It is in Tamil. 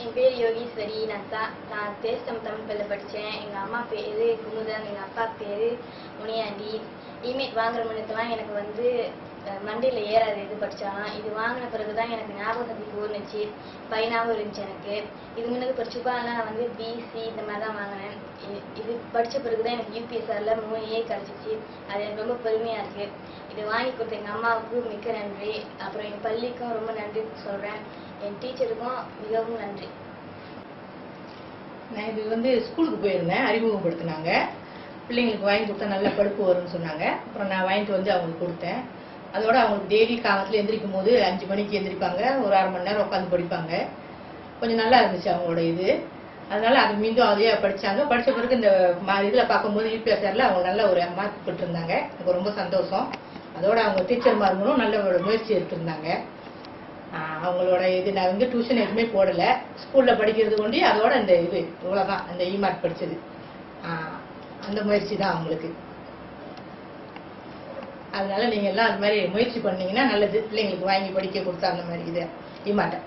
என் பேர் யோகீஸ்வரி. நான் தேசம் தமிழ் பள்ளியில் படித்தேன். எங்கள் அம்மா பேர் குமுதன், எங்கள் அப்பா பேர் முனியாண்டி. இமெயில் வாங்குற முன்னுக்கெல்லாம் எனக்கு வந்து மண்டியில் ஏறாது எது படித்தாலும். இது வாங்கின பிறகு தான் எனக்கு ஞாபக சக்தி கூர்ந்துச்சு, பயனாகவும் இருந்துச்சு எனக்கு. இது முன்னுக்கு இப்போ சுபாலாம் நான் வந்து பிசி இந்த மாதிரி தான் வாங்கினேன். இது படித்த பிறகு தான் எனக்கு யூபிஎஸ்ஆரில் 3A கிடச்சிச்சு. அது எனக்கு ரொம்ப பெருமையாக இருக்குது. இது வாங்கி கொடுத்த எங்கள் அம்மாவுக்கு மிக்க நன்றி. அப்புறம் என் பள்ளிக்கும் ரொம்ப நன்றி சொல்கிறேன். என் டீச்சருக்கும் மிகவும் நன்றி. நான் இது வந்து ஸ்கூலுக்கு போயிருந்தேன், அறிமுகப்படுத்தினாங்க. பிள்ளைங்களுக்கு வாங்கி கொடுத்தா நல்ல படிப்பு வரும்னு சொன்னாங்க. அப்புறம் நான் வாங்கிட்டு வந்து அவங்களுக்கு கொடுத்தேன். அதோட அவங்களுக்கு டெய்லி காலத்தில் எந்திரிக்கும் போது 5 மணிக்கு எந்திரிப்பாங்க, ஒரு 1/2 மணி நேரம் உட்காந்து படிப்பாங்க. கொஞ்சம் நல்லா இருந்துச்சு அவங்களோட இது. அதனால அது மீண்டும் அதையே படித்தாங்க. படித்த பிறகு இந்த இதில் பார்க்கும்போது யூபிஎஸ்ஆரில் அவங்க நல்ல ஒரு மார்க் பெற்றிருந்தாங்க. எனக்கு ரொம்ப சந்தோஷம். அதோட அவங்க டீச்சர்மார்களும் நல்ல ஒரு முயற்சி எடுத்திருந்தாங்க. அவங்களோட இது நான் வந்து டியூஷன் எதுவுமே போடலை, ஸ்கூலில் படிக்கிறது கொண்டு அதோட இந்த இது இவ்வளோதான், அந்த இமார்க் படித்தது அந்த முயற்சி தான் அவங்களுக்கு. அதனால நீங்கள் எல்லாம் அது மாதிரி முயற்சி பண்ணீங்கன்னா நல்லது. பிள்ளைங்களுக்கு வாங்கி படிக்க கொடுத்தா அந்த மாதிரி இதை இமார்ட்டை